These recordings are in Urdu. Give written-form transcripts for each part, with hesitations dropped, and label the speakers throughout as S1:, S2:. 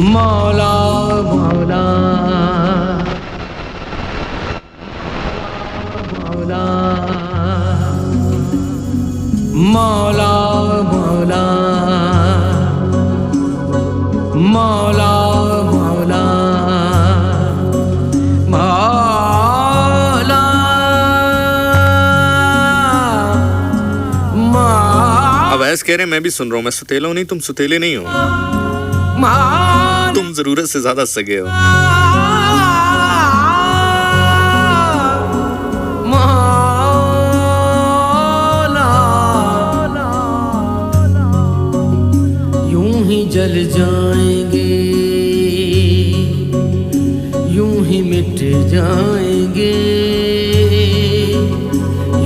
S1: مولا مولا مولا مولا مولا مولا مولا
S2: اب ایس کہہ رہے ہیں میں بھی سن رہا ہوں، میں ستیلا ہوں نہیں، تم ستیلے نہیں ہو، تم ضرورت سے زیادہ سگے ہو.
S1: یوں ہی جل جائیں گے، یوں ہی مٹ جائیں گے،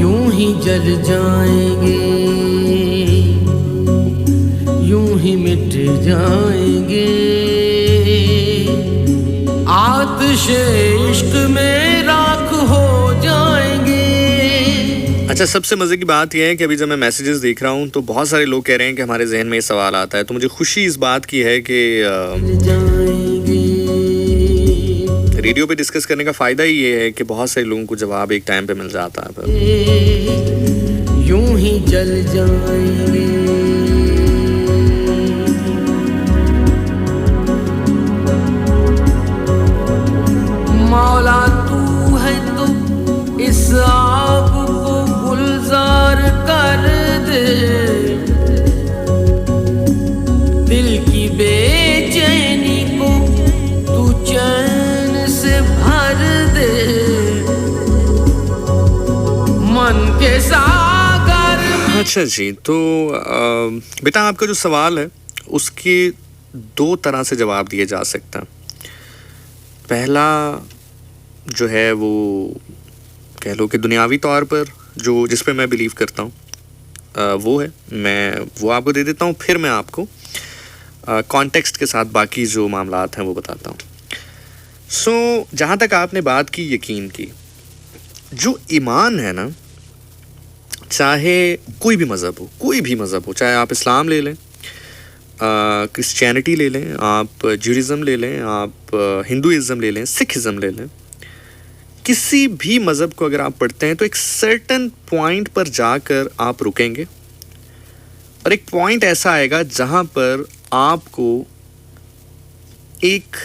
S1: یوں ہی جل جائیں گے، یوں ہی مٹ جائیں گے، آتش عشق میں راکھ ہو جائیں گے.
S2: اچھا، سب سے مزے کی بات یہ ہے کہ ابھی جب میں میسیجز دیکھ رہا ہوں تو بہت سارے لوگ کہہ رہے ہیں کہ ہمارے ذہن میں یہ سوال آتا ہے، تو مجھے خوشی اس بات کی ہے کہ ریڈیو پہ ڈسکس کرنے کا فائدہ ہی یہ ہے کہ بہت سارے لوگوں کو جواب ایک ٹائم پہ مل جاتا ہے.
S1: یوں ہی جل جائیں گے. مولا تو ہے تو اس آب کو گلزار کر دے، دل کی بے چینی کو تو چین سے بھر دے، من کے ساگر.
S2: اچھا جی، تو بیٹا آپ کا جو سوال ہے اس کے دو طرح سے جواب دیے جا سکتا. پہلا جو ہے وہ کہہ لو کہ دنیاوی طور پر جس پہ میں بلیو کرتا ہوں وہ ہے، میں وہ آپ کو دے دیتا ہوں، پھر میں آپ کو کانٹیکسٹ کے ساتھ باقی جو معاملات ہیں وہ بتاتا ہوں. سو جہاں تک آپ نے بات کی یقین کی، جو ایمان ہے نا، چاہے کوئی بھی مذہب ہو، چاہے آپ اسلام لے لیں، کرسچینٹی لے لیں، آپ جوڈیزم لے لیں، آپ ہندوازم لے لیں، سکھ ازم لے لیں، کسی بھی مذہب کو اگر آپ پڑھتے ہیں تو ایک سرٹن پوائنٹ پر جا کر آپ رکیں گے، اور ایک پوائنٹ ایسا آئے گا جہاں پر آپ کو ایک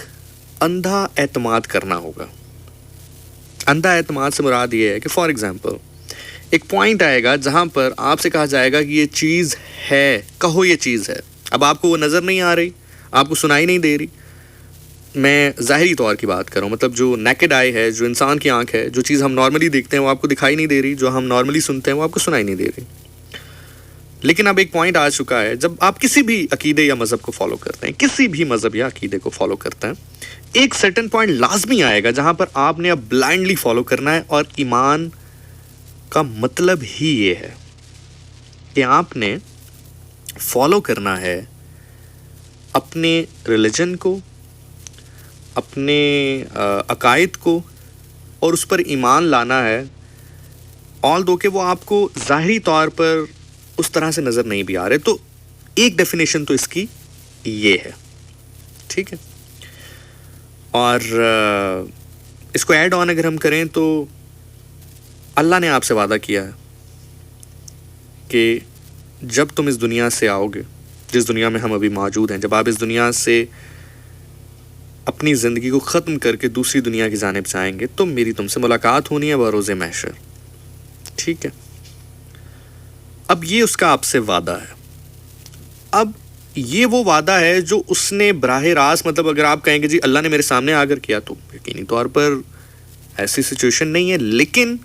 S2: اندھا اعتماد کرنا ہوگا. اندھا اعتماد سے مراد یہ ہے کہ فار ایگزامپل ایک پوائنٹ آئے گا جہاں پر آپ سے کہا جائے گا کہ یہ چیز ہے، کہو یہ چیز ہے. اب آپ کو وہ نظر نہیں آ رہی، آپ کو سنائی نہیں دے رہی، میں ظاہری طور کی بات کر رہا ہوں، مطلب جو نیکڈ آئی ہے، جو انسان کی آنکھ ہے، جو چیز ہم نارملی دیکھتے ہیں وہ آپ کو دکھائی نہیں دے رہی، جو ہم نارملی سنتے ہیں وہ آپ کو سنائی نہیں دے رہی. لیکن اب ایک پوائنٹ آ چکا ہے جب آپ کسی بھی عقیدے یا مذہب کو فالو کرتے ہیں، کسی بھی مذہب یا عقیدے کو فالو کرتے ہیں، ایک سرٹن پوائنٹ لازمی آئے گا جہاں پر آپ نے اب بلائنڈلی فالو کرنا ہے. اور ایمان کا مطلب ہی یہ ہے کہ آپ نے فالو کرنا ہے اپنے ریلیجن کو، اپنے عقائد کو، اور اس پر ایمان لانا ہے، آل دو کہ وہ آپ کو ظاہری طور پر اس طرح سے نظر نہیں بھی آ رہے. تو ایک ڈیفینیشن تو اس کی یہ ہے، ٹھیک ہے. اور اس کو ایڈ آن اگر ہم کریں تو اللہ نے آپ سے وعدہ کیا ہے کہ جب تم اس دنیا سے آؤ گے، جس دنیا میں ہم ابھی موجود ہیں، جب آپ اس دنیا سے اپنی زندگی کو ختم کر کے دوسری دنیا کی جانب جائیں گے تو میری تم سے ملاقات ہونی ہے بروز محشر، ٹھیک ہے. اب یہ اس کا آپ سے وعدہ ہے. اب یہ وہ وعدہ ہے جو اس نے براہ راست، مطلب اگر آپ کہیں گے جی اللہ نے میرے سامنے آ کر کیا، تو یقینی طور پر ایسی سچویشن نہیں ہے، لیکن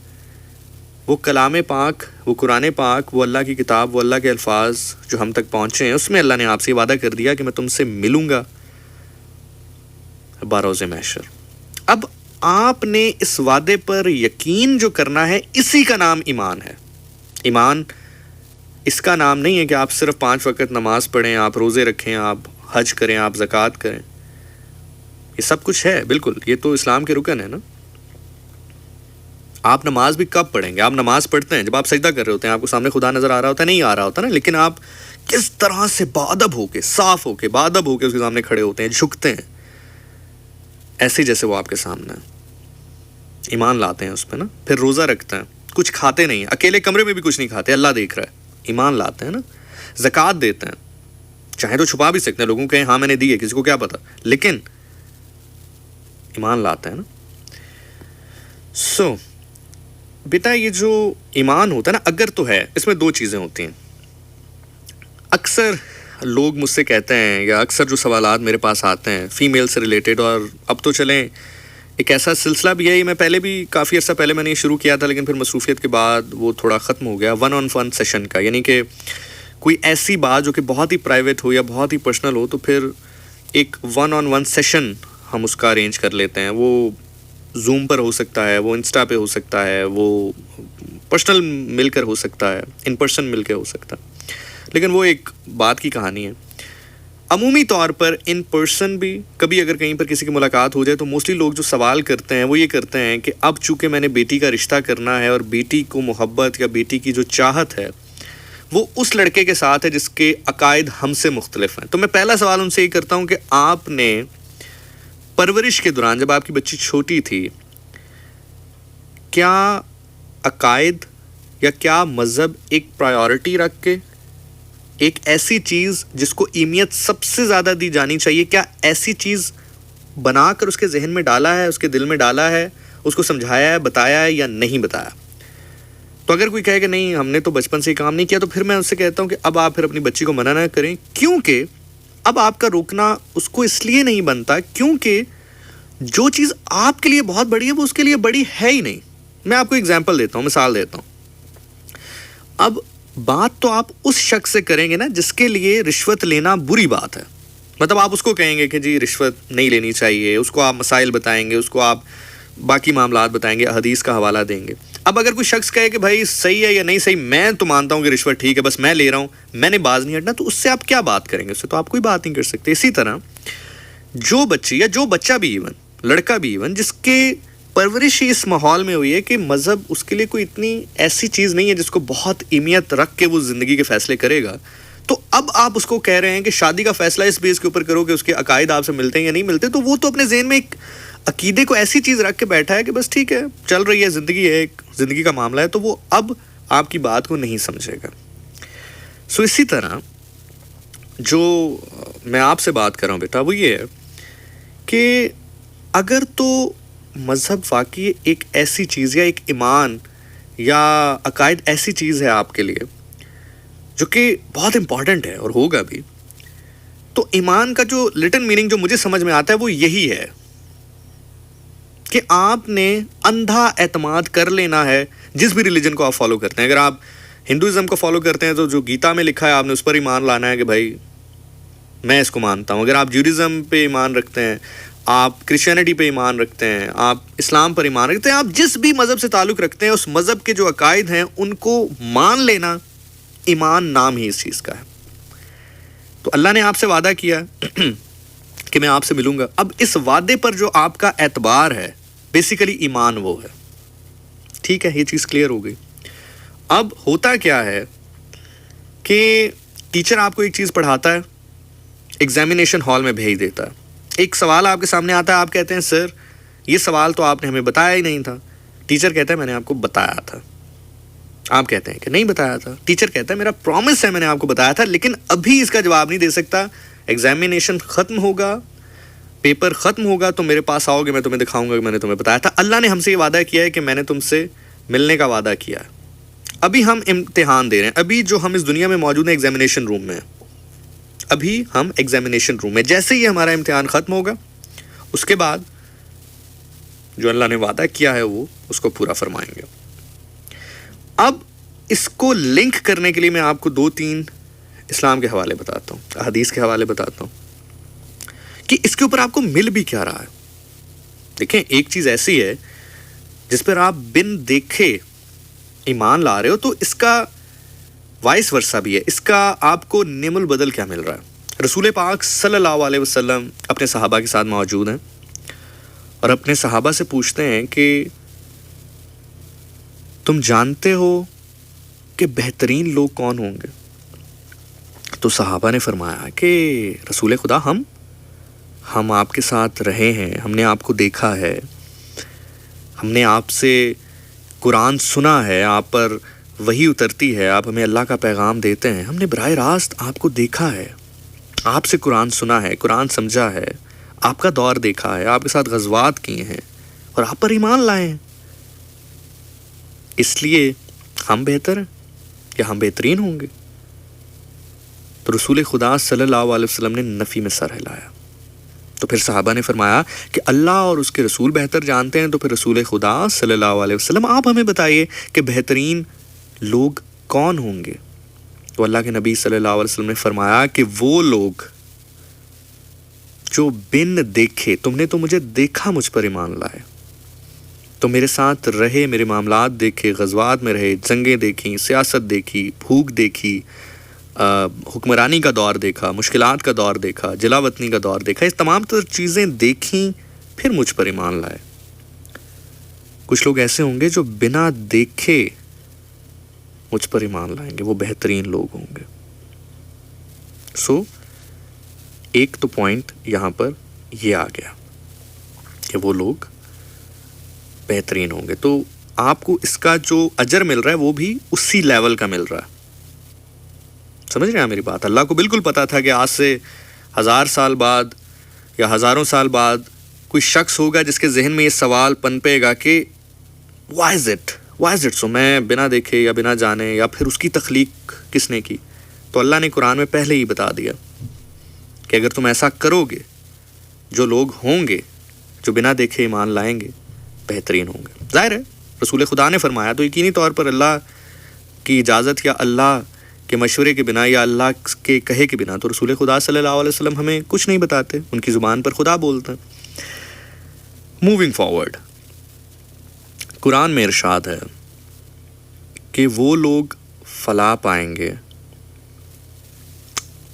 S2: وہ کلام پاک، وہ قرآن پاک، وہ اللہ کی کتاب، وہ اللہ کے الفاظ جو ہم تک پہنچے ہیں، اس میں اللہ نے آپ سے وعدہ کر دیا کہ میں تم سے ملوں گا بروز محشر. اب آپ نے اس وعدے پر یقین جو کرنا ہے، اسی کا نام ایمان ہے. ایمان اس کا نام نہیں ہے کہ آپ صرف 5 وقت نماز پڑھیں، آپ روزے رکھیں، آپ حج کریں، آپ زکوٰۃ کریں. یہ سب کچھ ہے، بالکل، یہ تو اسلام کے رکن ہے نا. آپ نماز بھی کب پڑھیں گے؟ آپ نماز پڑھتے ہیں جب آپ سجدہ کر رہے ہوتے ہیں، آپ کو سامنے خدا نظر آ رہا ہوتا ہے، نہیں آ رہا ہوتا نا، لیکن آپ کس طرح سے باادب ہو کے, صاف ہو کے, باادب ہو کے اس کے سامنے کھڑے ہوتے ہیں, جھکتے ہیں, ایسے جیسے وہ آپ کے سامنے ہے. ایمان لاتے ہیں اس پہ نا. پھر روزہ رکھتے ہیں, کچھ کھاتے نہیں ہیں, اکیلے کمرے میں بھی کچھ نہیں کھاتے, اللہ دیکھ رہا ہے, ایمان لاتے ہیں نا. زکوٰۃ دیتے ہیں, چاہے تو چھپا بھی سکتے ہیں, لوگوں کہیں ہاں میں نے دی ہے, کسی کو کیا پتا, لیکن ایمان لاتے ہیں نا. سو بیٹا یہ جو ایمان ہوتا ہے نا, اگر تو ہے, اس میں دو چیزیں ہوتی ہیں. اکثر لوگ مجھ سے کہتے ہیں, یا اکثر جو سوالات میرے پاس آتے ہیں فیمیل سے ریلیٹڈ, اور اب تو چلیں ایک ایسا سلسلہ بھی ہے, یہ میں پہلے بھی کافی عرصہ پہلے میں نے شروع کیا تھا, لیکن پھر مصروفیت کے بعد وہ تھوڑا ختم ہو گیا, 1-on-1 سیشن کا. یعنی کہ کوئی ایسی بات جو کہ بہت ہی پرائیویٹ ہو یا بہت ہی پرسنل ہو, تو پھر ایک 1-on-1 سیشن ہم اس کا ارینج کر لیتے ہیں. وہ زوم پر ہو سکتا ہے, وہ انسٹا پہ ہو سکتا ہے, وہ پرسنل مل کر ہو سکتا ہے, ان پرسن مل کے ہو سکتا ہے, لیکن وہ ایک بات کی کہانی ہے. عمومی طور پر ان پرسن بھی کبھی اگر کہیں پر کسی کی ملاقات ہو جائے تو موسٹلی لوگ جو سوال کرتے ہیں وہ یہ کرتے ہیں کہ اب چونکہ میں نے بیٹی کا رشتہ کرنا ہے, اور بیٹی کو محبت یا بیٹی کی جو چاہت ہے وہ اس لڑکے کے ساتھ ہے جس کے عقائد ہم سے مختلف ہیں. تو میں پہلا سوال ان سے یہ کرتا ہوں کہ آپ نے پرورش کے دوران, جب آپ کی بچی چھوٹی تھی, کیا عقائد یا کیا مذہب ایک پرائیورٹی رکھ کے, ایک ایسی چیز جس کو اہمیت سب سے زیادہ دی جانی چاہیے, کیا ایسی چیز بنا کر اس کے ذہن میں ڈالا ہے, اس کے دل میں ڈالا ہے, اس کو سمجھایا ہے, بتایا ہے یا نہیں بتایا؟ تو اگر کوئی کہے کہ نہیں ہم نے تو بچپن سے ہی کام نہیں کیا, تو پھر میں اس سے کہتا ہوں کہ اب آپ پھر اپنی بچی کو منع نہ کریں, کیونکہ اب آپ کا روکنا اس کو اس لیے نہیں بنتا کیونکہ جو چیز آپ کے لیے بہت بڑی ہے وہ اس کے لیے بڑی ہے ہی نہیں. میں آپ کو ایگزامپل دیتا ہوں, مثال دیتا ہوں. اب بات تو آپ اس شخص سے کریں گے نا جس کے لیے رشوت لینا بری بات ہے. مطلب آپ اس کو کہیں گے کہ جی رشوت نہیں لینی چاہیے, اس کو آپ مسائل بتائیں گے, اس کو آپ باقی معاملات بتائیں گے, حدیث کا حوالہ دیں گے. اب اگر کوئی شخص کہے کہ بھائی صحیح ہے یا نہیں صحیح, میں تو مانتا ہوں کہ رشوت ٹھیک ہے, بس میں لے رہا ہوں, میں نے باز نہیں ہٹنا, تو اس سے آپ کیا بات کریں گے؟ اس سے تو آپ کوئی بات نہیں کر سکتے. اسی طرح جو بچی یا جو بچہ بھی, ایون لڑکا بھی ایون, جس کے پرورش اس ماحول میں ہوئی ہے کہ مذہب اس کے لیے کوئی اتنی ایسی چیز نہیں ہے جس کو بہت اہمیت رکھ کے وہ زندگی کے فیصلے کرے گا, تو اب آپ اس کو کہہ رہے ہیں کہ شادی کا فیصلہ اس بیس کے اوپر کرو کہ اس کے عقائد آپ سے ملتے ہیں یا نہیں ملتے, تو وہ تو اپنے ذہن میں ایک عقیدے کو ایسی چیز رکھ کے بیٹھا ہے کہ بس ٹھیک ہے چل رہی ہے, زندگی ہے, ایک زندگی کا معاملہ ہے, تو وہ اب آپ کی بات کو نہیں سمجھے گا. سو اسی طرح جو میں آپ سے بات کر رہا ہوں بیٹا وہ یہ ہے کہ اگر تو مذہب واقعی ایک ایسی چیز یا ایک ایمان یا عقائد ایسی چیز ہے آپ کے لیے جو کہ بہت امپورٹنٹ ہے اور ہوگا بھی, تو ایمان کا جو لٹن میننگ جو مجھے سمجھ میں آتا ہے وہ یہی ہے کہ آپ نے اندھا اعتماد کر لینا ہے جس بھی ریلیجن کو آپ فالو کرتے ہیں. اگر آپ ہندوازم کو فالو کرتے ہیں تو جو گیتا میں لکھا ہے آپ نے اس پر ایمان لانا ہے کہ بھائی میں اس کو مانتا ہوں. اگر آپ جوڈیزم پہ ایمان رکھتے ہیں, آپ کرسچینٹی پہ ایمان رکھتے ہیں, آپ اسلام پر ایمان رکھتے ہیں, آپ جس بھی مذہب سے تعلق رکھتے ہیں, اس مذہب کے جو عقائد ہیں ان کو مان لینا ایمان نام ہی اس چیز کا ہے. تو اللہ نے آپ سے وعدہ کیا کہ میں آپ سے ملوں گا. اب اس وعدے پر جو آپ کا اعتبار ہے بیسیکلی ایمان وہ ہے. ٹھیک ہے, یہ چیز کلیئر ہو گئی. اب ہوتا کیا ہے کہ ٹیچر آپ کو ایک چیز پڑھاتا ہے, ایگزامینیشن ہال میں بھیج دیتا ہے, ایک سوال آپ کے سامنے آتا ہے, آپ کہتے ہیں سر یہ سوال تو آپ نے ہمیں بتایا ہی نہیں تھا. ٹیچر کہتا ہے میں نے آپ کو بتایا تھا. آپ کہتے ہیں کہ نہیں بتایا تھا. ٹیچر کہتا ہے میرا پرومس ہے میں نے آپ کو بتایا تھا, لیکن ابھی اس کا جواب نہیں دے سکتا. ایگزامینیشن ختم ہوگا, پیپر ختم ہوگا تو میرے پاس آؤ گے, میں تمہیں دکھاؤں گا کہ میں نے تمہیں بتایا تھا. اللہ نے ہم سے یہ وعدہ کیا ہے کہ میں نے تم سے ملنے کا وعدہ کیا ہے. ابھی ہم امتحان دے رہے ہیں, ابھی جو ہم اس دنیا میں موجود ہیں ایگزامینیشن روم میں ہیں, ابھی ہم ایگزامینیشن روم میں. جیسے ہی ہمارا امتحان ختم ہوگا اس کے بعد جو اللہ نے وعدہ کیا ہے وہ اس کو پورا فرمائیں گے. اب اس کو لنک کرنے کے لیے میں آپ کو 2-3 اسلام کے حوالے بتاتا ہوں, حدیث کے حوالے بتاتا ہوں کہ اس کے اوپر آپ کو مل بھی کیا رہا ہے. دیکھیں ایک چیز ایسی ہے جس پر آپ بن دیکھے ایمان لا رہے ہو, تو اس کا وائس ورثہ بھی ہے, اس کا آپ کو نعم البدل کیا مل رہا ہے. رسول پاک صلی اللہ علیہ وسلم اپنے صحابہ کے ساتھ موجود ہیں اور اپنے صحابہ سے پوچھتے ہیں کہ تم جانتے ہو کہ بہترین لوگ کون ہوں گے؟ تو صحابہ نے فرمایا کہ رسول خدا ہم آپ کے ساتھ رہے ہیں، ہم نے آپ کو دیکھا ہے، ہم نے آپ سے قرآن سنا ہے، آپ پر وحی اترتی ہے، آپ ہمیں اللہ کا پیغام دیتے ہیں، ہم نے براہ راست آپ کو دیکھا ہے، آپ سے قرآن سنا ہے، قرآن سمجھا ہے، آپ کا دور دیکھا ہے، آپ کے ساتھ غزوات کیے ہیں اور آپ پر ایمان لائے ہیں، اس لیے ہم بہتر ہیں یا ہم بہترین ہوں گے؟ تو رسول خدا صلی اللہ علیہ وسلم نے نفی میں سر ہلایا. تو پھر صحابہ نے فرمایا کہ اللہ اور اس کے رسول بہتر جانتے ہیں، تو پھر رسول خدا صلی اللہ علیہ وسلم آپ ہمیں بتائیے کہ بہترین لوگ کون ہوں گے؟ تو اللہ کے نبی صلی اللہ علیہ وسلم نے فرمایا کہ وہ لوگ جو بن دیکھے، تم نے تو مجھے دیکھا، مجھ پر ایمان لائے، تو میرے ساتھ رہے، میرے معاملات دیکھے، غزوات میں رہے، جنگیں دیکھیں، سیاست دیکھی، بھوک دیکھی، حکمرانی کا دور دیکھا، مشکلات کا دور دیکھا، جلا وطنی کا دور دیکھا، اس تمام تر چیزیں دیکھیں، پھر مجھ پر ایمان لائے. کچھ لوگ ایسے ہوں گے جو بنا دیکھے مجھ پر ایمان لائیں گے، وہ بہترین لوگ ہوں گے. سو ایک تو پوائنٹ یہاں پر یہ آ گیا کہ وہ لوگ بہترین ہوں گے. تو آپ کو اس کا جو اجر مل رہا ہے وہ بھی اسی لیول کا مل رہا ہے. سمجھ رہے ہیں میری بات؟ اللہ کو بالکل پتا تھا کہ آج سے 1000 سال بعد یا ہزاروں سال بعد کوئی شخص ہوگا جس کے ذہن میں یہ سوال پنپے گا کہ why is it so میں بنا دیکھے یا بنا جانے، یا پھر اس کی تخلیق کس نے کی؟ تو اللہ نے قرآن میں پہلے ہی بتا دیا کہ اگر تم ایسا کرو گے، جو لوگ ہوں گے جو بنا دیکھے ایمان لائیں گے بہترین ہوں گے. ظاہر ہے رسول خدا نے فرمایا تو یقینی طور پر اللہ کی اجازت یا اللہ کے مشورے کے بنا یا اللہ کے کہے کے بنا تو رسول خدا صلی اللہ علیہ وسلم ہمیں کچھ نہیں بتاتے، ان کی زبان پر خدا بولتا ہے. موونگ فارورڈ، قرآن میں ارشاد ہے کہ وہ لوگ فلاح پائیں گے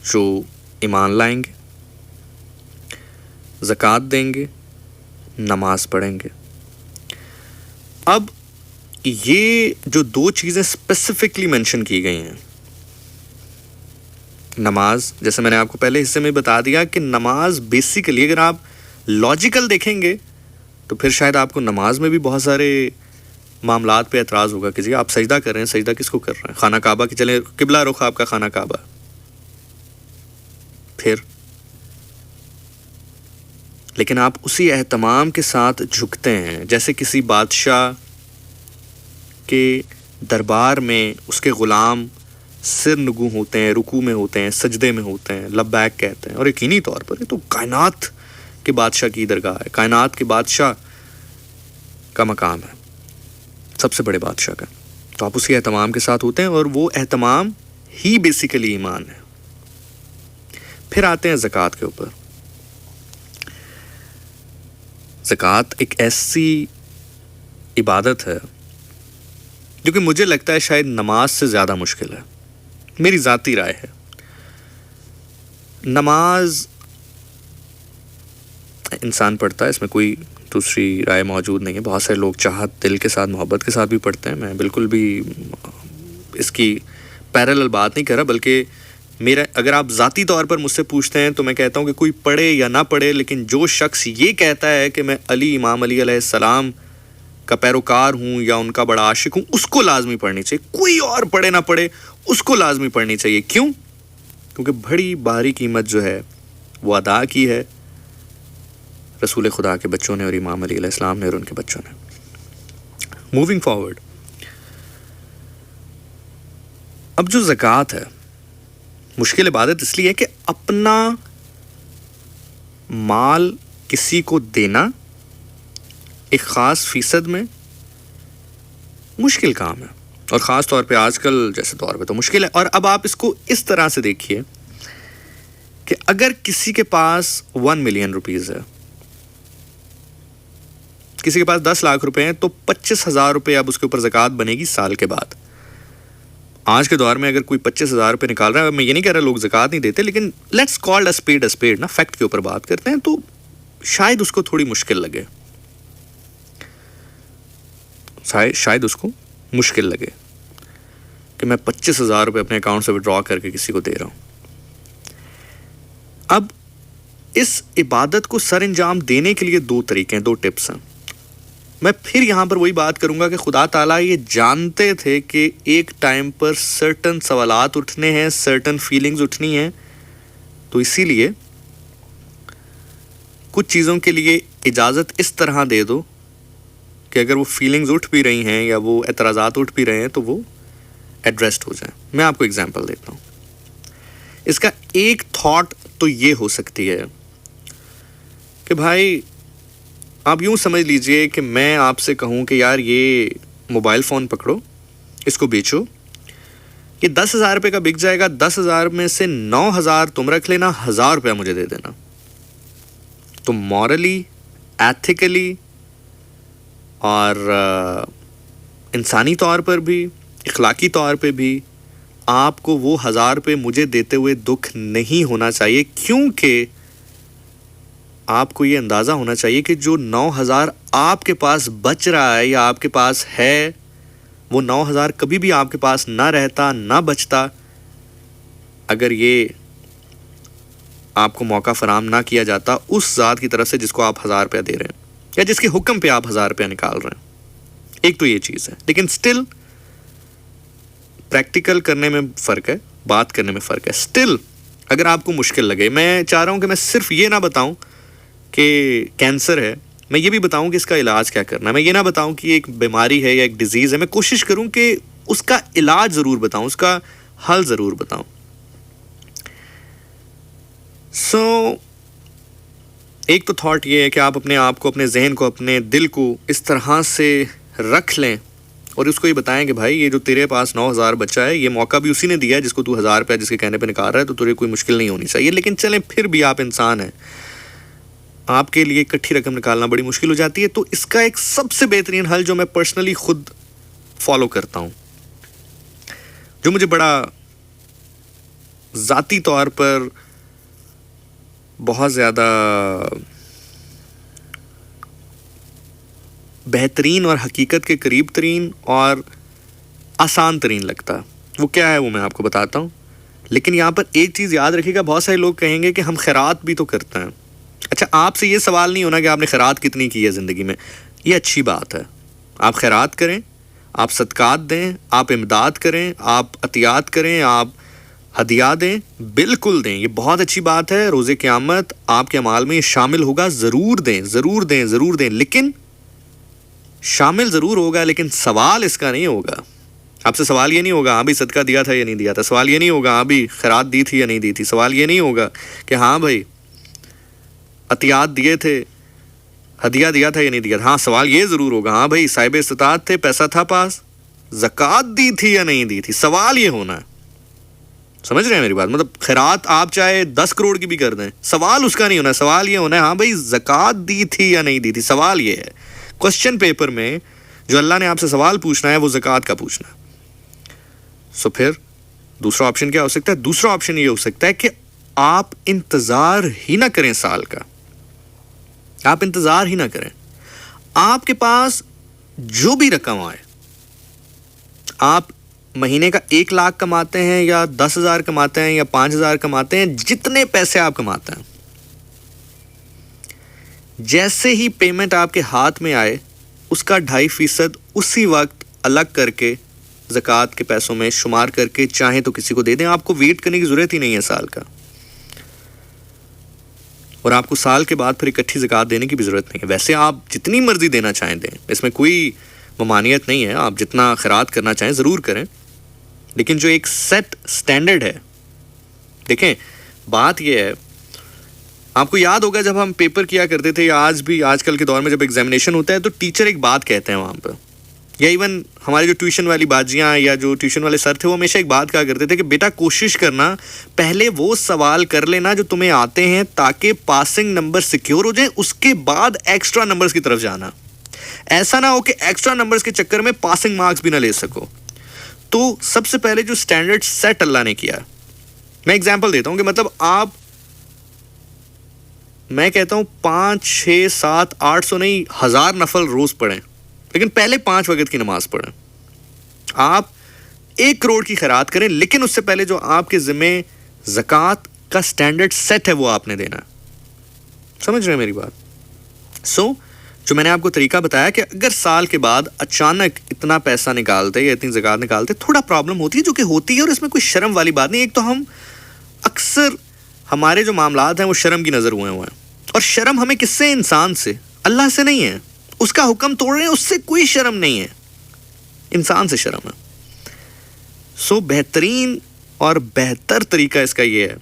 S2: جو ایمان لائیں گے، زکوٰۃ دیں گے، نماز پڑھیں گے. اب یہ جو دو چیزیں اسپیسیفکلی مینشن کی گئی ہیں، نماز، جیسے میں نے آپ کو پہلے حصے میں بتا دیا کہ نماز بیسیکلی اگر آپ لاجیکل دیکھیں گے تو پھر شاید آپ کو نماز میں بھی بہت سارے معاملات پہ اعتراض ہوگا کہ جی آپ سجدہ کر رہے ہیں، سجدہ کس کو کر رہے ہیں؟ خانہ کعبہ کی، چلیں قبلہ رخ آپ کا خانہ کعبہ، پھر لیکن آپ اسی اہتمام کے ساتھ جھکتے ہیں جیسے کسی بادشاہ کے دربار میں اس کے غلام سر نگو ہوتے ہیں، رکوع میں ہوتے ہیں، سجدے میں ہوتے ہیں، لبیک کہتے ہیں. اور یقینی طور پر یہ تو کائنات کے بادشاہ کی درگاہ ہے، کائنات کے بادشاہ کا مقام ہے، سب سے بڑے بادشاہ کا. تو آپ اسی اہتمام کے ساتھ ہوتے ہیں اور وہ اہتمام ہی بیسیکلی ایمان ہے. پھر آتے ہیں زکوٰۃ کے اوپر. زکوٰۃ ایک ایسی عبادت ہے جو کہ مجھے لگتا ہے شاید نماز سے زیادہ مشکل ہے، میری ذاتی رائے ہے. نماز انسان پڑھتا ہے، اس میں کوئی دوسری رائے موجود نہیں ہے. بہت سے لوگ چاہت دل کے ساتھ، محبت کے ساتھ بھی پڑھتے ہیں. میں بالکل بھی اس کی پیرالل بات نہیں کر رہا، بلکہ میرا اگر آپ ذاتی طور پر مجھ سے پوچھتے ہیں تو میں کہتا ہوں کہ کوئی پڑھے یا نہ پڑھے، لیکن جو شخص یہ کہتا ہے کہ میں امام علی علیہ السلام کا پیروکار ہوں یا ان کا بڑا عاشق ہوں، اس کو لازمی پڑھنی چاہیے. کوئی اور پڑھے نہ پڑھے، اس کو لازمی پڑھنی چاہیے. کیوں؟ کیونکہ بڑی بھاری قیمت جو ہے وہ ادا کی ہے رسول خدا کے بچوں نے اور امام علی علیہ السلام نے اور ان کے بچوں نے. موونگ فارورڈ، اب جو زکوٰۃ ہے مشکل عبادت اس لیے کہ اپنا مال کسی کو دینا ایک خاص فیصد میں مشکل کام ہے، اور خاص طور پہ آج کل جیسے دور پہ تو مشکل ہے. اور اب آپ اس کو اس طرح سے دیکھیے کہ اگر کسی کے پاس 1 ملین روپیز ہے، کسی کے پاس 10 لاکھ روپے ہیں، تو 25,000 روپے اب اس کے اوپر زکوٰۃ بنے گی سال کے بعد. آج کے دور میں اگر کوئی 25,000 روپے نکال رہا ہے، میں یہ نہیں کہہ رہا لوگ زکوٰۃ نہیں دیتے، لیکن لیٹس کال اے اسپیڈ نا، فیکٹ کے اوپر بات کرتے ہیں، تو شاید اس کو تھوڑی مشکل لگے، شاید اس کو مشکل لگے کہ میں 25,000 روپے اپنے اکاؤنٹ سے وڈرا کر کے کسی کو دے رہا ہوں. اب اس عبادت کو سر انجام دینے کے لیے 2 طریقے ہیں, 2 ٹپس ہیں. میں پھر یہاں پر وہی بات کروں گا کہ خدا تعالیٰ یہ جانتے تھے کہ ایک ٹائم پر سرٹن سوالات اٹھنے ہیں, سرٹن فیلنگز اٹھنی ہیں, تو اسی لیے کچھ چیزوں کے لیے اجازت اس طرح دے دو کہ اگر وہ فیلنگز اٹھ بھی رہی ہیں یا وہ اعتراضات اٹھ بھی رہے ہیں تو وہ ایڈریسڈ ہو جائیں. میں آپ کو اگزامپل دیتا ہوں. اس کا ایک تھاٹ تو یہ ہو سکتی ہے کہ بھائی آپ یوں سمجھ لیجئے کہ میں آپ سے کہوں کہ یار یہ موبائل فون پکڑو, اس کو بیچو, یہ 10,000 روپے کا بک جائے گا, 10,000 میں سے 9,000 تم رکھ لینا, 1,000 روپیہ مجھے دے دینا. تو مورلی, ایتھیکلی اور انسانی طور پر بھی, اخلاقی طور پہ بھی آپ کو وہ 1,000 روپے مجھے دیتے ہوئے دکھ نہیں ہونا چاہیے, کیونکہ آپ کو یہ اندازہ ہونا چاہیے کہ جو 9,000 آپ کے پاس بچ رہا ہے یا آپ کے پاس ہے, وہ 9,000 کبھی بھی آپ کے پاس نہ رہتا, نہ بچتا, اگر یہ آپ کو موقع فراہم نہ کیا جاتا اس ذات کی طرف سے جس کو آپ 1,000 روپیہ دے رہے ہیں یا جس کے حکم پہ آپ 1,000 روپیہ نکال رہے ہیں. ایک تو یہ چیز ہے, لیکن سٹل پریکٹیکل کرنے میں فرق ہے, بات کرنے میں فرق ہے. سٹل اگر آپ کو مشکل لگے, میں چاہ رہا ہوں کہ میں صرف یہ نہ بتاؤں کہ کینسر ہے, میں یہ بھی بتاؤں کہ اس کا علاج کیا کرنا ہے. میں یہ نہ بتاؤں کہ ایک بیماری ہے یا ایک ڈیزیز ہے, میں کوشش کروں کہ اس کا علاج ضرور بتاؤں, اس کا حل ضرور بتاؤں. ایک تو تھاٹ یہ ہے کہ آپ اپنے آپ کو, اپنے ذہن کو, اپنے دل کو اس طرح سے رکھ لیں اور اس کو یہ بتائیں کہ بھائی یہ جو تیرے پاس 9,000 بچا ہے, یہ موقع بھی اسی نے دیا ہے جس کو تو 1,000 روپیہ جس کے کہنے پہ نکال رہا ہے, تو تجھے کوئی مشکل نہیں ہونی چاہیے. لیکن چلیں پھر بھی آپ انسان ہیں, آپ کے لیے اکٹھی رقم نکالنا بڑی مشکل ہو جاتی ہے. تو اس کا ایک سب سے بہترین حل جو میں پرسنلی خود فالو کرتا ہوں, جو مجھے بڑا ذاتی طور پر بہت زیادہ بہترین اور حقیقت کے قریب ترین اور آسان ترین لگتا ہے, وہ کیا ہے وہ میں آپ کو بتاتا ہوں. لیکن یہاں پر ایک چیز یاد رکھیے گا, بہت سارے لوگ کہیں گے کہ ہم خیرات بھی تو کرتے ہیں. اچھا, آپ سے یہ سوال نہیں ہونا کہ آپ نے خیرات کتنی کی ہے زندگی میں, یہ اچھی بات ہے, آپ خیرات کریں, آپ صدقات دیں, آپ امداد کریں, آپ عطیات کریں, آپ ہدیہ دیں, بالکل دیں, یہ بہت اچھی بات ہے. روز قیامت آپ کے اعمال میں یہ شامل ہوگا, ضرور دیں, ضرور دیں, ضرور دیں. لیکن شامل ضرور ہوگا, لیکن سوال اس کا نہیں ہوگا. آپ سے سوال یہ نہیں ہوگا ہاں بھائی صدقہ دیا تھا یا نہیں دیا تھا, سوال یہ نہیں ہوگا ہاں بھائی خیرات دی تھی یا نہیں دی تھی, سوال یہ نہیں ہوگا کہ ہاں بھائی عطیات دیے تھے, ہدیہ دیا تھا یا نہیں دیا تھا. ہاں سوال یہ ضرور ہوگا ہاں بھائی صاحب استطاعت تھے, پیسہ تھا پاس, زکوٰۃ دی تھی یا نہیں دی تھی. سوال یہ ہونا ہے, سمجھ رہے ہیں میری بات؟ مطلب خیرات آپ چاہے 10 کروڑ کی بھی کر دیں, سوال اس کا نہیں ہونا ہے. سوال یہ ہونا ہے ہاں بھائی زکوٰۃ دی تھی یا نہیں دی تھی. سوال یہ ہے, کوسچن پیپر میں جو اللہ نے آپ سے سوال پوچھنا ہے وہ زکوٰۃ کا پوچھنا ہے. سو پھر دوسرا آپشن کیا ہو سکتا ہے؟ دوسرا آپشن یہ ہو سکتا ہے کہ آپ انتظار ہی نہ کریں سال کا, آپ انتظار ہی نہ کریں. آپ کے پاس جو بھی رقم آئے, آپ مہینے کا 1 لاکھ کماتے ہیں یا 10,000 کماتے ہیں یا 5,000 کماتے ہیں, جتنے پیسے آپ کماتے ہیں, جیسے ہی پیمنٹ آپ کے ہاتھ میں آئے اس کا 2.5% اسی وقت الگ کر کے زکوٰۃ کے پیسوں میں شمار کر کے چاہیں تو کسی کو دے دیں. آپ کو ویٹ کرنے کی ضرورت ہی نہیں ہے سال کا, اور آپ کو سال کے بعد پھر اکٹھی زکوٰۃ دینے کی بھی ضرورت نہیں ہے. ویسے آپ جتنی مرضی دینا چاہیں دیں, اس میں کوئی ممانعت نہیں ہے, آپ جتنا خیرات کرنا چاہیں ضرور کریں. لیکن جو ایک سیٹ سٹینڈرڈ ہے, دیکھیں بات یہ ہے, آپ کو یاد ہوگا جب ہم پیپر کیا کرتے تھے یا آج بھی آج کل کے دور میں جب ایگزامینیشن ہوتا ہے تو ٹیچر ایک بات کہتے ہیں وہاں پہ, یا ایون ہمارے جو ٹیوشن والی باجیاں یا جو ٹیوشن والے سر تھے وہ ہمیشہ ایک بات کہا کرتے تھے کہ بیٹا کوشش کرنا پہلے وہ سوال کر لینا جو تمہیں آتے ہیں تاکہ پاسنگ نمبر سیکیور ہو جائیں, اس کے بعد ایکسٹرا نمبرز کی طرف جانا. ایسا نہ ہو کہ ایکسٹرا نمبرز کے چکر میں پاسنگ مارکس بھی نہ لے سکو. تو سب سے پہلے جو سٹینڈرڈ سیٹ اللہ نے کیا, میں ایگزامپل دیتا ہوں کہ مطلب آپ, میں کہتا ہوں 5, 6, 7, 800 نہیں 1000 نفل روز پڑھیں, لیکن پہلے 5 وقت کی نماز پڑھیں. آپ 1 کروڑ کی خیرات کریں, لیکن اس سے پہلے جو آپ کے ذمہ زکوٰۃ کا اسٹینڈرڈ سیٹ ہے وہ آپ نے دینا ہے. سمجھ رہے ہیں میری بات؟ سو جو میں نے آپ کو طریقہ بتایا کہ اگر سال کے بعد اچانک اتنا پیسہ نکالتے یا اتنی زکوٰۃ نکالتے, تھوڑا پرابلم ہوتی ہے, جو کہ ہوتی ہے, اور اس میں کوئی شرم والی بات نہیں. ایک تو ہم اکثر ہمارے جو معاملات ہیں وہ شرم کی نظر ہوئے ہیں, اور شرم ہمیں کس سے؟ انسان سے, اللہ سے نہیں ہے. اس کا حکم توڑ رہے ہیں, اس سے کوئی شرم نہیں ہے, انسان سے شرم ہے. سو بہترین اور بہتر طریقہ اس کا یہ ہے.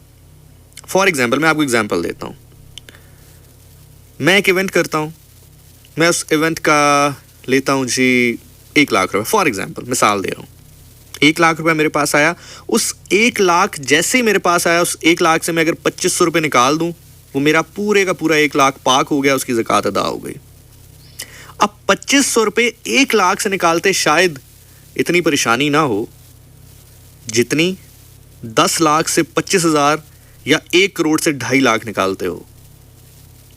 S2: فار ایگزامپل میں آپ کو ایگزامپل دیتا ہوں. میں ایک ایونٹ کرتا ہوں, میں اس ایونٹ کا لیتا ہوں جی 1 لاکھ روپے. فار ایگزامپل مثال دے رہا ہوں, 1 لاکھ روپے میرے پاس آیا. اس 1 لاکھ جیسے ہی میرے پاس آیا, اس 1 لاکھ سے میں اگر 2500 روپے نکال دوں, وہ میرا پورے کا پورا 1 لاکھ پاک ہو گیا, اس کی زکوٰۃ ادا ہو گئی. اب 2500 روپے 1 لاکھ سے نکالتے شاید اتنی پریشانی نہ ہو جتنی 10 لاکھ سے 25,000 یا 1 کروڑ سے 2.5 لاکھ نکالتے ہو.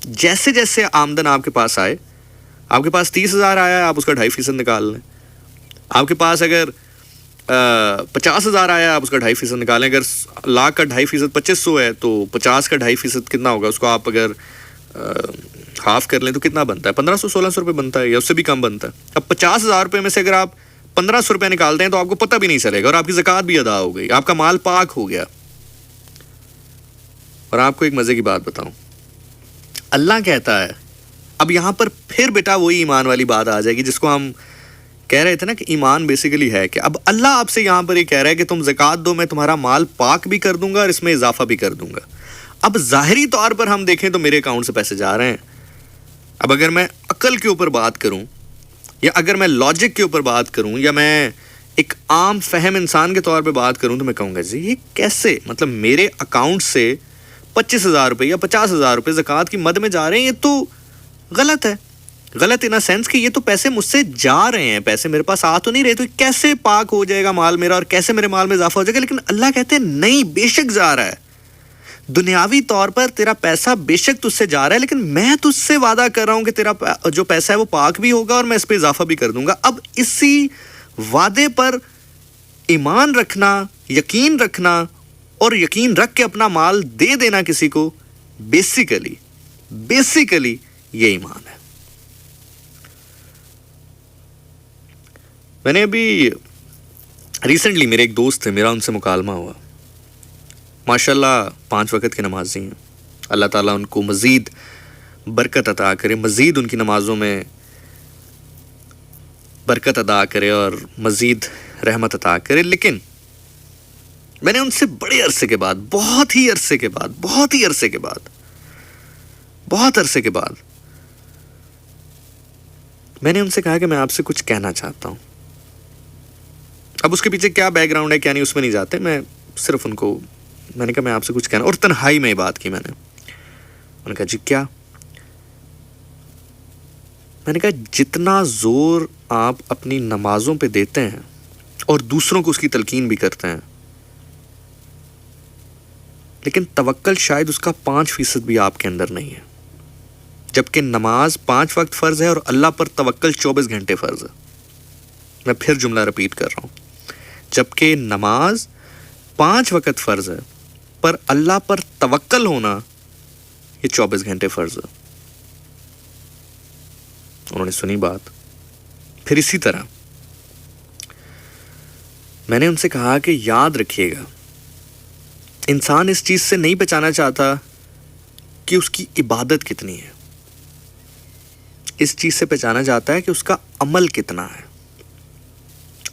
S2: جیسے جیسے آمدن آپ کے پاس آئے, آپ کے پاس 30,000 آیا ہے, آپ اس کا 2.5% نکال لیں. آپ کے پاس اگر 50,000 آیا, آپ اس کا 2.5% نکالیں. اگر لاکھ کا 2.5% 2500 ہے, تو 50 کا 2.5% کتنا ہوگا؟ اس کو آپ اگر ہاف کر لیں تو کتنا بنتا ہے؟ 1,500-1,600 روپے بنتا ہے, یا اس سے بھی کم بنتا ہے. اب 50,000 روپے میں سے اگر آپ 1,500 روپے نکالتے ہیں تو آپ کو پتہ بھی نہیں چلے گا, اور آپ کی زکوٰۃ بھی ادا ہو گئی, آپ کا مال پاک ہو گیا. اور آپ کو ایک مزے کی بات بتاؤں, اللہ کہتا ہے, اب یہاں پر پھر بیٹا وہی ایمان والی بات آ جائے گی جس کو ہم کہہ رہے تھے نا کہ ایمان بیسیکلی ہے, کہ اب اللہ آپ سے یہاں پر یہ کہہ رہا ہے کہ تم زکوٰۃ دو, میں تمہارا مال پاک بھی کر دوں گا اور اس میں اضافہ بھی کر دوں گا. اب ظاہری طور پر ہم دیکھیں تو میرے اکاؤنٹ سے پیسے جا رہے ہیں. اب اگر میں عقل کے اوپر بات کروں, یا اگر میں لاجک کے اوپر بات کروں, یا میں ایک عام فہم انسان کے طور پہ بات کروں, تو میں کہوں گا جی یہ کیسے, مطلب میرے اکاؤنٹ سے 25,000 روپے یا 50,000 روپے زکوٰۃ کی مد میں جا رہے ہیں, یہ تو غلط ہے. غلط ان سینس کہ یہ تو پیسے مجھ سے جا رہے ہیں, پیسے میرے پاس آ تو نہیں رہے, تو کیسے پاک ہو جائے گا مال میرا, اور کیسے میرے مال میں اضافہ ہو جائے گا؟ لیکن اللہ کہتے ہیں نہیں, بے شک جا رہا ہے. دنیاوی طور پر تیرا پیسہ بے شک تجھ سے جا رہا ہے, لیکن میں تجھ سے وعدہ کر رہا ہوں کہ تیرا جو پیسہ ہے وہ پاک بھی ہوگا, اور میں اس پہ اضافہ بھی کر دوں گا. اب اسی وعدے پر ایمان رکھنا, یقین رکھنا, اور یقین رکھ کے اپنا مال دے دینا کسی کو, بیسیکلی یہ ایمان ہے. میں نے ابھی ریسنٹلی میرے ایک دوست تھے, میرا ان سے مکالمہ ہوا. ماشاءاللہ 5 وقت کے نمازی ہیں, اللہ تعالیٰ ان کو مزید برکت عطا کرے, مزید ان کی نمازوں میں برکت عطا کرے, اور مزید رحمت عطا کرے. لیکن میں نے ان سے بڑے عرصے کے بعد, بہت عرصے کے بعد میں نے ان سے کہا کہ میں آپ سے کچھ کہنا چاہتا ہوں. اب اس کے پیچھے کیا بیک گراؤنڈ ہے کیا نہیں اس میں نہیں جاتے, میں صرف ان کو میں نے کہا میں آپ سے کچھ کہنا, اور تنہائی میں یہ بات کی میں نے. انہوں نے کہا جی کیا؟ میں نے کہا جتنا زور آپ اپنی نمازوں پہ دیتے ہیں اور دوسروں کو اس کی تلقین بھی کرتے ہیں, لیکن توکل شاید اس کا 5% بھی آپ کے اندر نہیں ہے. جبکہ نماز 5 وقت فرض ہے, اور اللہ پر توکل 24 گھنٹے فرض ہے. میں پھر جملہ رپیٹ کر رہا ہوں, جبکہ نماز 5 وقت فرض ہے, پر اللہ پر توکل ہونا یہ 24 گھنٹے فرض ہے. انہوں نے سنی بات. پھر اسی طرح میں نے ان سے کہا کہ یاد رکھیے گا, انسان اس چیز سے نہیں بچانا چاہتا کہ اس کی عبادت کتنی ہے, اس چیز سے پہچانا جاتا ہے کہ اس کا عمل کتنا ہے.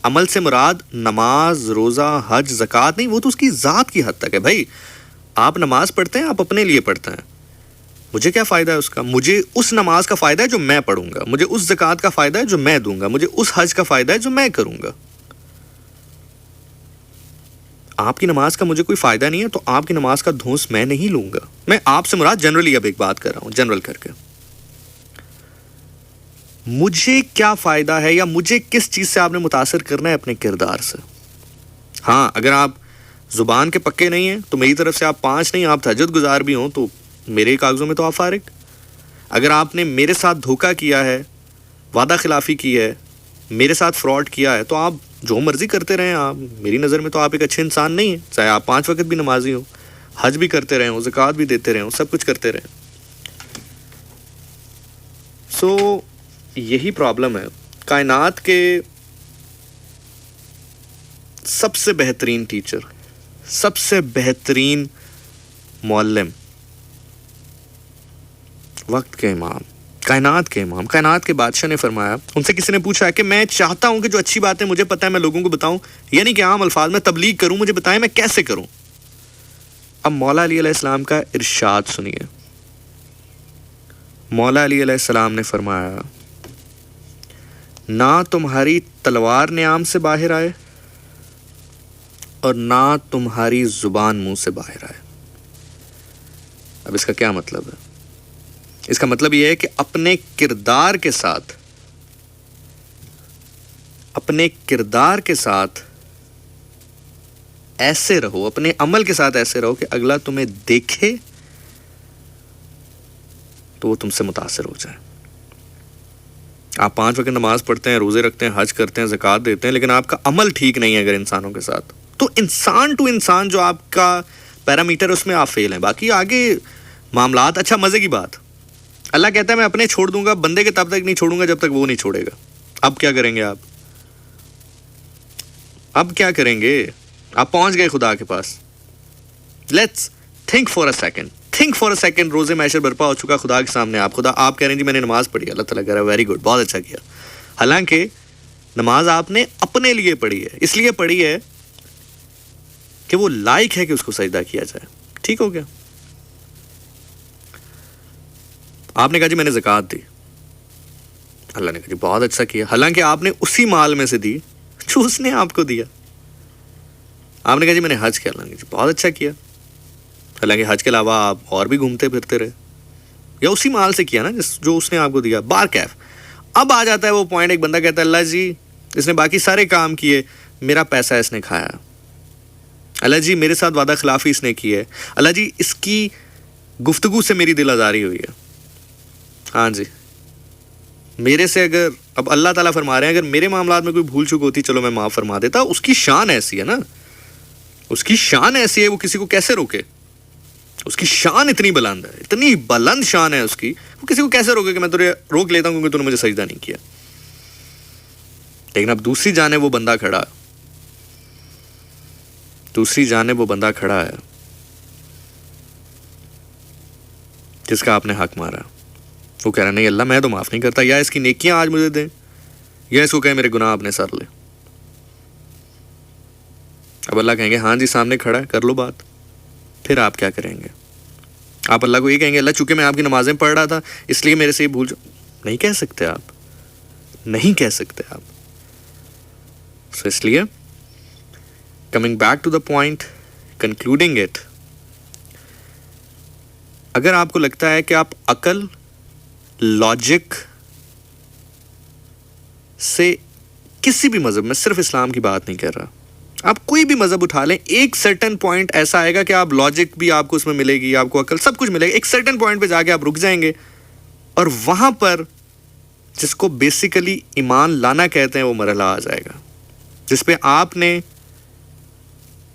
S2: عمل سے مراد نماز, روزہ, حج, زکوٰۃ نہیں, وہ تو اس کی ذات کی حد تک ہے. بھائی آپ نماز پڑھتے ہیں, آپ اپنے لیے پڑھتے ہیں, مجھے کیا فائدہ ہے اس کا؟ مجھے اس نماز کا فائدہ ہے جو میں پڑھوں گا, مجھے اس زکوٰۃ کا فائدہ ہے جو میں دوں گا, مجھے اس حج کا فائدہ ہے جو میں کروں گا. آپ کی نماز کا مجھے کوئی فائدہ نہیں ہے, تو آپ کی نماز کا دھونس میں نہیں لوں گا. میں آپ سے مراد جنرلی اب ایک بات کر رہا ہوں, جنرل کر کے. مجھے کیا فائدہ ہے, یا مجھے کس چیز سے آپ نے متاثر کرنا ہے؟ اپنے کردار سے. ہاں اگر آپ زبان کے پکے نہیں ہیں تو میری طرف سے آپ 5 نہیں, آپ تہجد گزار بھی ہوں تو میرے کاغذوں میں تو آپ فارغ. اگر آپ نے میرے ساتھ دھوکہ کیا ہے, وعدہ خلافی کی ہے, میرے ساتھ فراڈ کیا ہے, تو آپ جو مرضی کرتے رہیں, آپ میری نظر میں تو آپ ایک اچھے انسان نہیں ہیں, چاہے آپ 5 وقت بھی نمازی ہوں. حج بھی کرتے رہے ہوں, زکوٰۃ بھی دیتے رہے ہوں, سب کچھ کرتے رہے. سو یہی پرابلم ہے. کائنات کے سب سے بہترین ٹیچر, سب سے بہترین معلم, وقت کے امام, کائنات کے امام, کائنات کے بادشاہ نے فرمایا, ان سے کسی نے پوچھا کہ میں چاہتا ہوں کہ جو اچھی باتیں مجھے پتہ ہے میں لوگوں کو بتاؤں, یعنی کہ عام الفاظ میں تبلیغ کروں, مجھے بتائیں میں کیسے کروں. اب مولا علی علیہ السلام کا ارشاد سنیے. مولا علی علیہ السلام نے فرمایا, نہ تمہاری تلوار نیام سے باہر آئے اور نہ تمہاری زبان منہ سے باہر آئے. اب اس کا کیا مطلب ہے؟ اس کا مطلب یہ ہے کہ اپنے کردار کے ساتھ, اپنے کردار کے ساتھ ایسے رہو, اپنے عمل کے ساتھ ایسے رہو کہ اگلا تمہیں دیکھے تو وہ تم سے متاثر ہو جائے. آپ 5 وقت نماز پڑھتے ہیں, روزے رکھتے ہیں, حج کرتے ہیں, زکوٰۃ دیتے ہیں, لیکن آپ کا عمل ٹھیک نہیں ہے اگر انسانوں کے ساتھ, تو انسان ٹو انسان جو آپ کا پیرامیٹر اس میں آپ فیل ہیں. باقی آگے معاملات, اچھا مزے کی بات, اللہ کہتا ہے میں اپنے چھوڑ دوں گا, بندے کے تب تک نہیں چھوڑوں گا جب تک وہ نہیں چھوڑے گا. اب کیا کریں گے آپ؟ اب کیا کریں گے؟ آپ پہنچ گئے خدا کے پاس. Let's think for a second, think for a second. روزے محشر برپا ہو چکا خدا کے سامنے. آپ خدا, آپ کہہ رہے ہیں جی میں نے نماز پڑھی, اللہ تعالیٰ کہہ رہا ہے ویری گڈ, بہت اچھا کیا. حالانکہ نماز آپ نے اپنے لیے پڑھی ہے, اس لیے پڑھی ہے کہ وہ لائق ہے کہ اس کو سجدہ کیا جائے. ٹھیک ہو گیا. آپ نے کہا جی میں نے زکوٰۃ دی, اللہ نے کہا جی بہت اچھا کیا, حالانکہ آپ نے اسی مال میں سے دی جو اس نے آپ کو دیا. آپ نے کہا جی میں نے حج کیا, اللہ نے کہا جی بہت اچھا کیا, حالانکہ حج کے علاوہ آپ اور بھی گھومتے پھرتے رہے, یا اسی مال سے کیا نا جو اس نے آپ کو دیا. بار کیف. اب آ جاتا ہے وہ پوائنٹ, ایک بندہ کہتا ہے اللہ جی اس نے باقی سارے کام کیے, میرا پیسہ اس نے کھایا, اللہ جی میرے ساتھ وعدہ خلافی اس نے کی ہے, اللہ جی اس کی گفتگو سے میری دل آزاری ہوئی ہے. ہاں جی, میرے سے اگر, اب اللہ تعالیٰ فرما رہے ہیں اگر میرے معاملات میں کوئی بھول چک ہوتی چلو میں معاف فرما دیتا. اس کی شان ایسی ہے نا, اس کی شان ایسی ہے, وہ کسی کو کیسے روکے. اس کی شان اتنی بلند ہے, اتنی بلند شان ہے اس کی, وہ کسی کو کیسے روکے کہ میں تجھے روک لیتا ہوں کیونکہ تو نے مجھے سجدہ نہیں کیا. لیکن اب دوسری جانب وہ بندہ کھڑا, دوسری جانب وہ بندہ کھڑا ہے جس کا آپ نے حق مارا. وہ کہہ رہا نہیں اللہ میں تو معاف نہیں کرتا, یا اس کی نیکیاں آج مجھے دیں یا اس کو کہیں میرے گناہ اپنے سر لے. اب اللہ کہیں گے ہاں جی سامنے کھڑا ہے, کر لو بات. پھر آپ کیا کریں گے؟ آپ اللہ کو یہ کہیں گے اللہ چونکہ میں آپ کی نمازیں پڑھ رہا تھا اس لیے میرے سے یہ بھول نہیں کہہ سکتے آپ, نہیں کہہ سکتے آپ. سو اس لیے coming back to the point, concluding it, اگر آپ کو لگتا ہے کہ آپ عقل, لاجک سے کسی بھی مذہب میں, صرف اسلام کی بات نہیں کر رہا, آپ کوئی بھی مذہب اٹھا لیں, ایک سرٹن پوائنٹ ایسا آئے گا کہ آپ لاجک بھی آپ کو اس میں ملے گی, آپ کو عقل سب کچھ ملے گا. ایک سرٹن پوائنٹ پہ جا کے آپ رک جائیں گے, اور وہاں پر جس کو بیسیکلی ایمان لانا کہتے ہیں وہ مرحلہ آ جائے گا, جس پہ آپ نے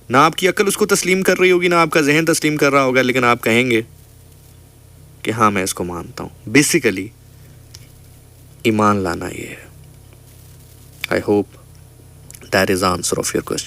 S2: نہ آپ کی عقل اس کو تسلیم کر رہی ہوگی نہ آپ کا ذہن تسلیم کر رہا ہوگا, لیکن آپ کہیں گے کہ ہاں میں اس کو مانتا ہوں. بیسیکلی ایمان لانا یہ ہے. I hope that is answer of your question.